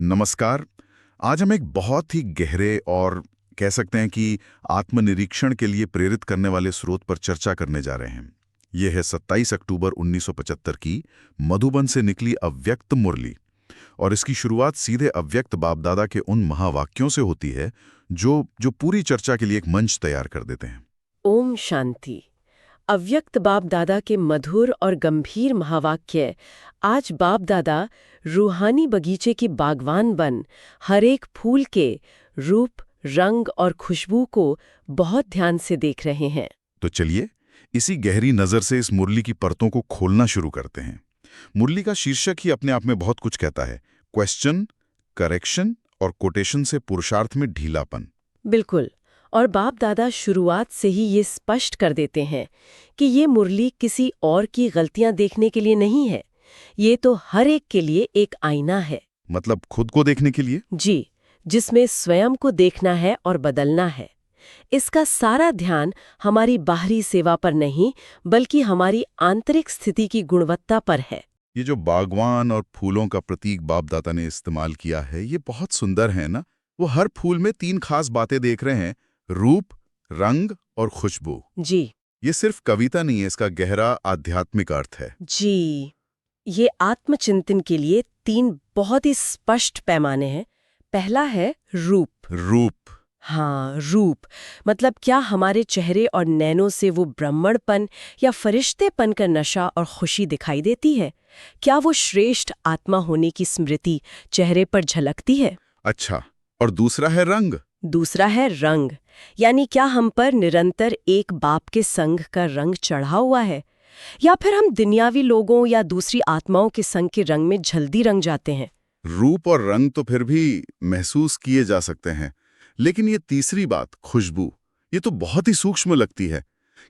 नमस्कार। आज हम एक बहुत ही गहरे और कह सकते हैं कि आत्मनिरीक्षण के लिए प्रेरित करने वाले स्रोत पर चर्चा करने जा रहे हैं। यह है 27 अक्टूबर 1975 की मधुबन से निकली अव्यक्त मुरली। और इसकी शुरुआत सीधे अव्यक्त बाप-दादा के उन महावाक्यों से होती है जो पूरी चर्चा के लिए एक मंच तैयार कर देते हैं। ओम शांति। अव्यक्त बाप दादा के मधुर और गंभीर महावाक्य आज बाप दादा रूहानी बगीचे की बागवान बन हर एक फूल के रूप, रंग और खुशबू को बहुत ध्यान से देख रहे हैं। तो चलिए इसी गहरी नज़र से इस मुरली की परतों को खोलना शुरू करते हैं। मुरली का शीर्षक ही अपने आप में बहुत कुछ कहता है। क्वेश्चन, करेक्शन और कोटेशन से पुरुषार्थ में ढीलापन। बिल्कुल। और बाप दादा शुरुआत से ही ये स्पष्ट कर देते हैं कि ये मुरली किसी और की गलतियां देखने के लिए नहीं है। ये तो हर एक के लिए एक आईना है। मतलब खुद को देखने के लिए? जी, जिसमें स्वयं को देखना है और बदलना है। इसका सारा ध्यान हमारी बाहरी सेवा पर नहीं, बल्कि हमारी आंतरिक स्थिति की गुणवत्ता पर है। ये जो बागवान और फूलों का प्रतीक बाप दादा ने इस्तेमाल किया है, ये बहुत सुंदर है ना। वो हर फूल में 3 खास बातें देख रहे हैं: रूप, रंग और खुशबू। जी। ये सिर्फ कविता नहीं है, इसका गहरा आध्यात्मिक अर्थ है। जी, ये आत्मचिंतन के लिए 3 बहुत ही स्पष्ट पैमाने हैं। पहला है रूप। रूप। हाँ, रूप मतलब क्या हमारे चेहरे और नैनों से वो ब्राह्मणपन या फरिश्तेपन का नशा और खुशी दिखाई देती है? क्या वो श्रेष्ठ आत्मा होने की स्मृति चेहरे पर झलकती है? अच्छा, और दूसरा है रंग। दूसरा है रंग, यानी क्या हम पर निरंतर एक बाप के संग का रंग चढ़ा हुआ है, या फिर हम दुनियावी लोगों या दूसरी आत्माओं के संग के रंग में जल्दी रंग जाते हैं? रूप और रंग तो फिर भी महसूस किए जा सकते हैं, लेकिन ये तीसरी बात, खुशबू, ये तो बहुत ही सूक्ष्म लगती है।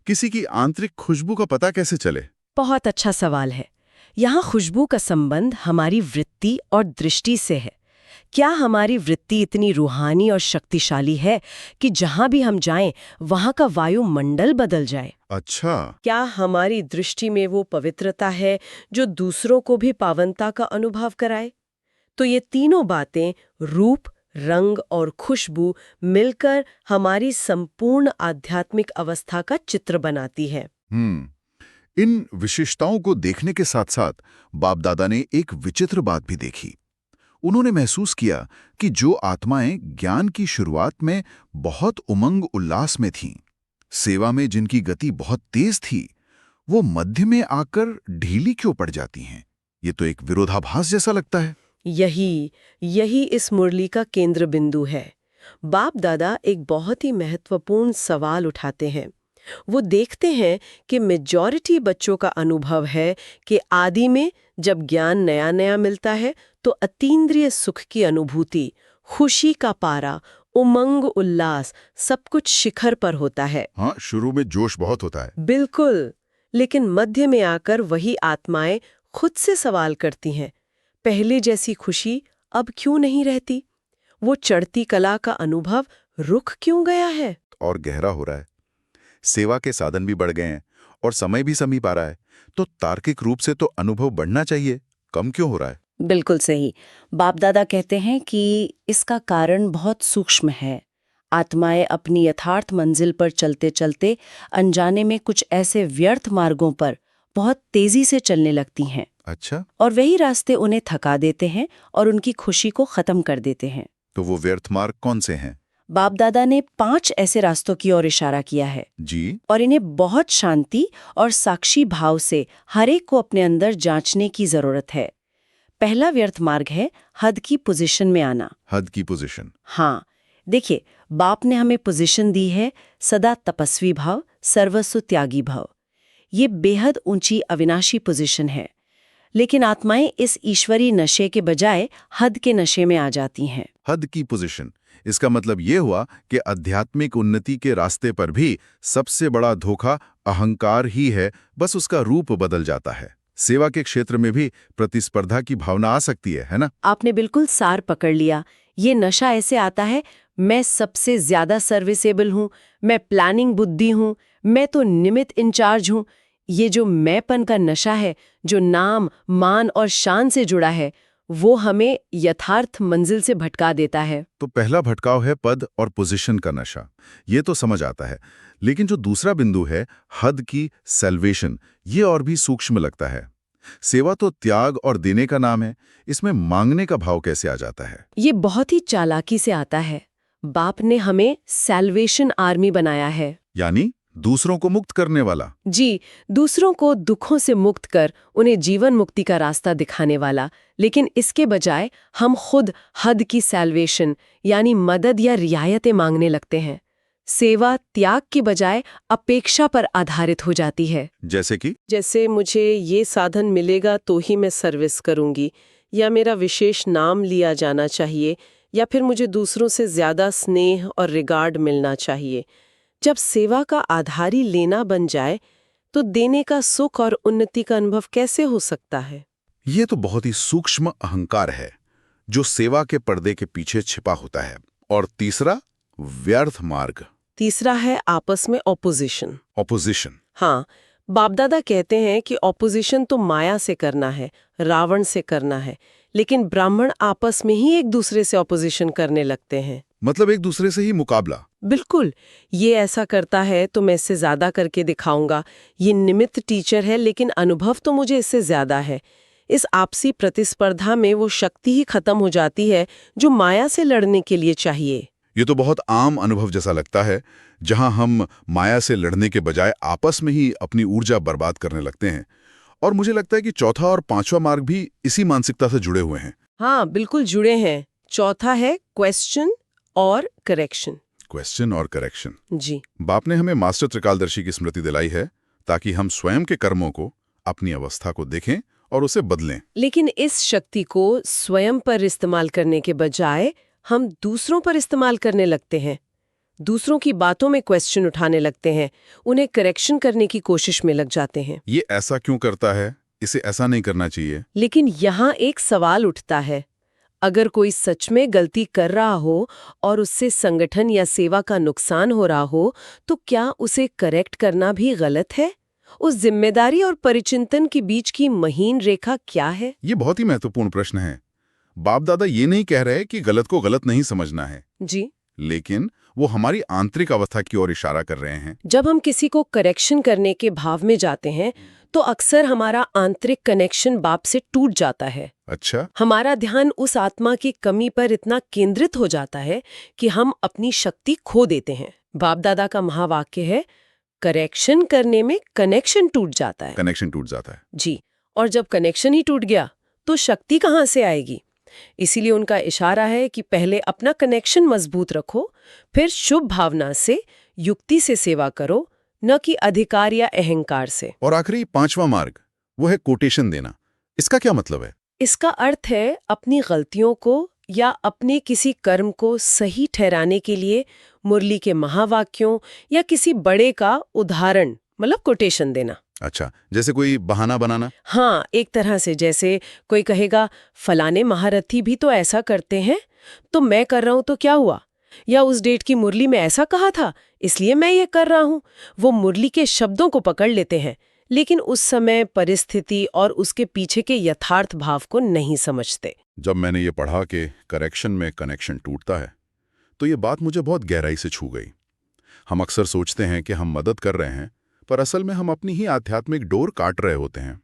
किसी की आंतरिक खुशबू का पता कैसे चले? बहुत अच्छा सवाल है। यहाँ खुशबू का संबंध हमारी वृत्ति और दृष्टि से है। क्या हमारी वृत्ति इतनी रूहानी और शक्तिशाली है कि जहाँ भी हम जाएं, वहाँ का वायुमंडल बदल जाए? अच्छा। क्या हमारी दृष्टि में वो पवित्रता है जो दूसरों को भी पावनता का अनुभव कराए? तो ये तीनों बातें, रूप, रंग और खुशबू, मिलकर हमारी संपूर्ण आध्यात्मिक अवस्था का चित्र बनाती है। इन विशिष्टताओं को देखने के साथ साथ बाप दादा ने एक विचित्र बात भी देखी। उन्होंने महसूस किया कि जो आत्माएं ज्ञान की शुरुआत में बहुत उमंग उल्लास में थीं, सेवा में जिनकी गति बहुत तेज थी, वो मध्य में आकर ढीली क्यों पड़ जाती हैं? ये तो एक विरोधाभास जैसा लगता है। यही इस मुरली का केंद्र बिंदु है। बाप दादा एक बहुत ही महत्वपूर्ण सवाल उठाते हैं। वो देखते हैं कि मेजॉरिटी बच्चों का अनुभव है कि आदि में जब ज्ञान नया नया मिलता है तो अतीन्द्रिय सुख की अनुभूति, खुशी का पारा, उमंग उल्लास, सब कुछ शिखर पर होता है। हाँ, शुरू में जोश बहुत होता है। बिल्कुल। लेकिन मध्य में आकर वही आत्माएं खुद से सवाल करती हैं, पहले जैसी खुशी अब क्यों नहीं रहती? वो चढ़ती कला का अनुभव रुक क्यों गया है? और गहरा हो रहा है। सेवा के साधन भी बढ़ गए हैं और समय भी समीप आ रहा है, तो तार्किक रूप से तो अनुभव बढ़ना चाहिए, कम क्यों हो रहा है? बिल्कुल सही। बाप दादा कहते हैं कि इसका कारण बहुत सूक्ष्म है। आत्माएं अपनी यथार्थ मंजिल पर चलते चलते अनजाने में कुछ ऐसे व्यर्थ मार्गों पर बहुत तेजी से चलने लगती हैं। अच्छा। और वही रास्ते उन्हें थका देते हैं और उनकी खुशी को खत्म कर देते हैं। तो वो व्यर्थ मार्ग कौन से हैं? बाप दादा ने 5 ऐसे रास्तों की ओर इशारा किया है जी। और इन्हें बहुत शांति और साक्षी भाव से हर एक को अपने अंदर जांचने की जरूरत है। पहला व्यर्थ मार्ग है हद की पोजीशन में आना। हद की पोजीशन? हाँ, देखिए, बाप ने हमें पोजीशन दी है सदा तपस्वी भाव, सर्वस्व त्यागी भाव। ये बेहद ऊंची अविनाशी पोजीशन है, लेकिन आत्माएं इस ईश्वरी नशे के बजाय हद के नशे में आ जाती हैं। हद की पोजीशन, इसका मतलब ये हुआ कि आध्यात्मिक उन्नति के रास्ते पर भी सबसे बड़ा धोखा अहंकार ही है, बस उसका रूप बदल जाता है। सेवा के क्षेत्र में भी प्रतिस्पर्धा की भावना आ सकती है ना? आपने बिल्कुल सार पकड़ लिया। ये नशा ऐसे आता है, मैं सबसे ज्यादा सर्विसेबल हूँ, मैं प्लानिंग बुद्धि हूँ, मैं तो निमित्त इंचार्ज हूँ। ये जो मैंपन का नशा है, जो नाम, मान और शान से जुड़ा है, वो हमें यथार्थ मंजिल से भटका देता है। तो पहला भटकाव है पद और पोजीशन का नशा, ये तो समझ आता है। लेकिन जो दूसरा बिंदु है, हद की सैल्वेशन, ये और भी सूक्ष्म लगता है। सेवा तो त्याग और देने का नाम है, इसमें मांगने का भाव कैसे आ जाता है? ये बहुत ही चालाकी से आता है। बाप ने हमें सैल्वेशन आर्मी बनाया है, यानी दूसरों को मुक्त करने वाला। जी, दूसरों को दुखों से मुक्त कर उन्हें जीवन मुक्ति का रास्ता दिखाने वाला। लेकिन इसके बजाय हम खुद हद की सैल्वेशन यानी मदद या रियायतें मांगने लगते हैं। सेवा त्याग की बजाय अपेक्षा पर आधारित हो जाती है। जैसे मुझे ये साधन मिलेगा तो ही मैं सर्विस करूंगी, या मेरा विशेष नाम लिया जाना चाहिए, या फिर मुझे दूसरों से ज्यादा स्नेह और रिगार्ड मिलना चाहिए। जब सेवा का आधार ही लेना बन जाए तो देने का सुख और उन्नति का अनुभव कैसे हो सकता है? ये तो बहुत ही सूक्ष्म अहंकार है जो सेवा के पर्दे के पीछे छिपा होता है। और तीसरा, व्यर्थ मार्ग। तीसरा है आपस में ऑपोजिशन। हाँ, बापदादा कहते हैं कि ऑपोजिशन तो माया से करना है, रावण से करना है, लेकिन ब्राह्मण आपस में ही एक दूसरे से ऑपोजिशन करने लगते हैं। मतलब एक दूसरे से ही मुकाबला। बिल्कुल, ये ऐसा करता है तो मैं इससे ज्यादा करके दिखाऊंगा। ये निमित्त टीचर है लेकिन अनुभव तो मुझे इससे ज्यादा है। इस आपसी प्रतिस्पर्धा में वो शक्ति ही खत्म हो जाती है जो माया से लड़ने के लिए चाहिए। ये तो बहुत आम अनुभव जैसा लगता है, जहां हम माया से लड़ने के बजाय आपस में ही अपनी ऊर्जा बर्बाद करने लगते हैं। और मुझे लगता है कि चौथा और पांचवा मार्ग भी इसी मानसिकता से जुड़े हुए हैं। हाँ, बिल्कुल जुड़े हैं। चौथा है क्वेश्चन और करेक्शन। जी, बाप ने हमें मास्टर त्रिकालदर्शी की स्मृति दिलाई है ताकि हम स्वयं के कर्मों को, अपनी अवस्था को देखें और उसे बदलें। लेकिन इस शक्ति को स्वयं पर इस्तेमाल करने के बजाय हम दूसरों पर इस्तेमाल करने लगते हैं। दूसरों की बातों में क्वेश्चन उठाने लगते हैं, उन्हें करेक्शन करने की कोशिश में लग जाते हैं। ये ऐसा क्यों करता है? इसे ऐसा नहीं करना चाहिए। लेकिन यहाँ एक सवाल उठता है, अगर कोई सच में गलती कर रहा हो और उससे संगठन या सेवा का नुकसान हो रहा हो, तो क्या उसे करेक्ट करना भी गलत है? उस जिम्मेदारी और परिचिंतन के बीच की महीन रेखा क्या है? ये बहुत ही महत्वपूर्ण प्रश्न है। बाप दादा ये नहीं कह रहे कि गलत को गलत नहीं समझना है जी, लेकिन वो हमारी आंतरिक अवस्था की ओर इशारा कर रहे हैं। जब हम किसी को करेक्शन करने के भाव में जाते हैं तो अक्सर हमारा आंतरिक कनेक्शन बाप से टूट जाता है। अच्छा, हमारा ध्यान उस आत्मा की कमी पर इतना केंद्रित हो जाता है कि हम अपनी शक्ति खो देते हैं। बाप दादा का महावाक्य है, करेक्शन करने में कनेक्शन टूट जाता है। जी, और जब कनेक्शन ही टूट गया तो शक्ति कहाँ से आएगी? इसीलिए उनका इशारा है कि पहले अपना कनेक्शन मजबूत रखो, फिर शुभ भावना से, युक्ति से सेवा करो, न कि अधिकार या अहंकार से। और आखिरी पांचवा मार्ग, वो है कोटेशन देना। इसका क्या मतलब है? इसका अर्थ है अपनी गलतियों को या अपने किसी कर्म को सही ठहराने के लिए मुरली के महावाक्यों या किसी बड़े का उदाहरण मतलब कोटेशन देना। अच्छा, जैसे कोई बहाना बनाना? हाँ, एक तरह से जैसे कोई कहेगा फलाने महारथी भी तो ऐसा करते हैं, तो मैं कर रहा हूं तो क्या हुआ? या उस डेट की मुरली में ऐसा कहा था, इसलिए मैं ये कर रहा हूं। वो मुरली के शब्दों को पकड़ लेते हैं, लेकिन उस समय परिस्थिति और उसके पीछे के यथार्थ भाव को नहीं समझते। जब मैंने ये पढ़ा कि करेक्शन में कनेक्शन टूटता है, तो ये बात मुझे बहुत गहराई से छू गई। हम अक्सर सोचते हैं कि हम मदद कर रहे हैं, पर असल में हम अपनी ही आध्यात्मिक डोर काट रहे होते हैं।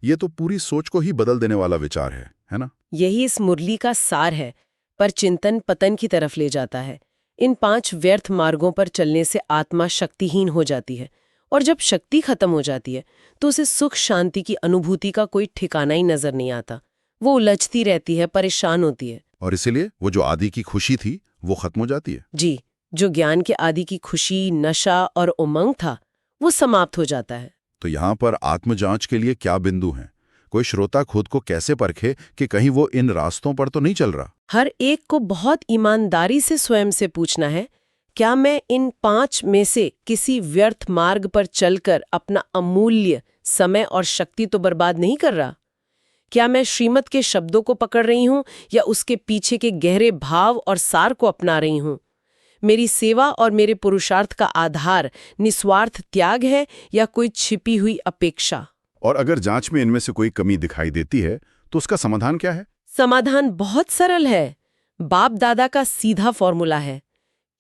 ये तो पूरी सोच को ही बदल देने वाला विचार है ना? यही इस मुरली का सार है, पर चिंतन पतन की तरफ ले जाता है। इन 5 व्यर्थ मार्गों पर चलने से आत्मा शक्तिहीन हो जाती है, और जब शक्ति खत्म हो जाती है तो उसे सुख शांति की अनुभूति का कोई ठिकाना ही नजर नहीं आता। वो उलझती रहती है, परेशान होती है, और इसीलिए वो जो आदि की खुशी थी वो खत्म हो जाती है। जी, जो ज्ञान के आदि की खुशी, नशा और उमंग था वो समाप्त हो जाता है। तो यहाँ पर आत्मजांच के लिए क्या बिंदु हैं? कोई श्रोता खुद को कैसे परखे कि कहीं वो इन रास्तों पर तो नहीं चल रहा? हर एक को बहुत ईमानदारी से स्वयं से पूछना है, क्या मैं इन 5 में से किसी व्यर्थ मार्ग पर चलकर अपना अमूल्य समय और शक्ति तो बर्बाद नहीं कर रहा? क्या मैं श्रीमत के शब्दों को पकड़ रही हूं या उसके पीछे के गहरे भाव और सार को अपना रही हूं? मेरी सेवा और मेरे पुरुषार्थ का आधार निस्वार्थ त्याग है या कोई छिपी हुई अपेक्षा? और अगर जांच में इनमें से कोई कमी दिखाई देती है तो उसका समाधान क्या है? समाधान बहुत सरल है। बाप दादा का सीधा फॉर्मूला है,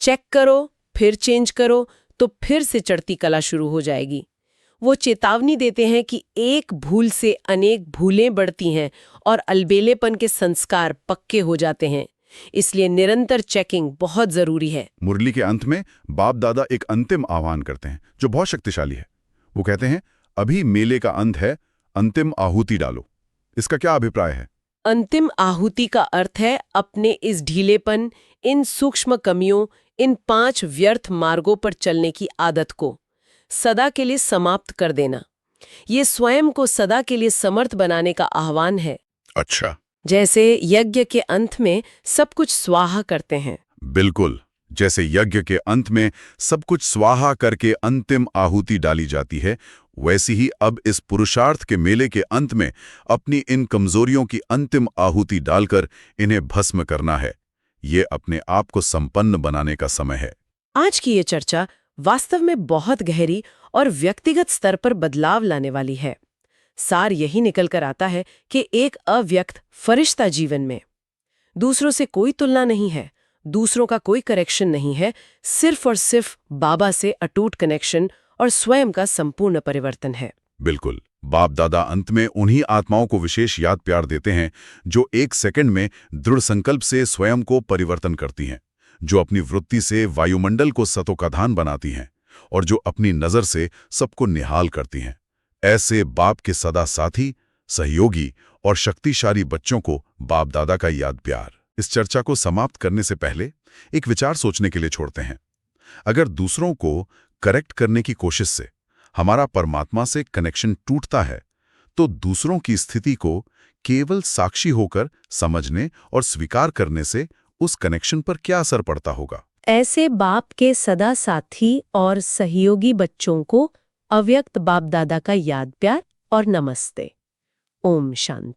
चेक करो, फिर चेंज करो, तो फिर से चढ़ती कला शुरू हो जाएगी। वो चेतावनी देते हैं कि एक भूल से अनेक भूलें बढ़ती हैं और अलबेलेपन के संस्कार पक्के हो जाते हैं। इसलिए निरंतर चेकिंग बहुत जरूरी है। मुरली के अंत में बाप दादा एक अंतिम आह्वान करते हैं जो बहुत शक्तिशाली है। वो कहते हैं, अभी मेले का अंत है, अंतिम आहुति डालो। इसका क्या अभिप्राय है? अंतिम आहुति का अर्थ है अपने इस ढीलेपन, इन सूक्ष्म कमियों, इन 5 व्यर्थ मार्गों पर चलने की आदत को सदा के लिए समाप्त कर देना। ये स्वयं को सदा के लिए समर्थ बनाने का आह्वान है। अच्छा। जैसे यज्ञ के अंत में सब कुछ स्वाहा करते हैं। बिल्कुल, जैसे यज्ञ के अंत में सब कुछ स्वाहा करके अंतिम आहुति डाली जाती है, वैसी ही अब इस पुरुषार्थ के मेले के अंत में अपनी इन कमजोरियों की अंतिम आहुति डालकर इन्हें भस्म करना है। ये अपने आप को संपन्न बनाने का समय है। आज की ये चर्चा वास्तव में बहुत गहरी और व्यक्तिगत स्तर पर बदलाव लाने वाली है। सार यही निकल कर आता है कि एक अव्यक्त फरिश्ता जीवन में दूसरों से कोई तुलना नहीं है, दूसरों का कोई करेक्शन नहीं है, सिर्फ और सिर्फ बाबा से अटूट कनेक्शन और स्वयं का संपूर्ण परिवर्तन है। बिल्कुल, बाप दादा अंत में उन्हीं आत्माओं को विशेष याद प्यार देते हैं जो 1 सेकंड में दृढ़ संकल्प से स्वयं को परिवर्तन करती हैं, जो अपनी वृत्ति से वायुमंडल को सतोकाधान बनाती हैं और जो अपनी नजर से सबको निहाल करती हैं। ऐसे बाप के सदा साथी, सहयोगी और शक्तिशाली बच्चों को बाप दादा का याद प्यार। इस चर्चा को समाप्त करने से पहले एक विचार सोचने के लिए छोड़ते हैं। अगर दूसरों को करेक्ट करने की कोशिश से हमारा परमात्मा से कनेक्शन टूटता है, तो दूसरों की स्थिति को केवल साक्षी होकर समझने और स्वीकार करने से उस कनेक्शन पर क्या असर पड़ता होगा? ऐसे बाप के सदा साथी और सहयोगी बच्चों को अव्यक्त बाप दादा का याद प्यार और नमस्ते। ओम शांति।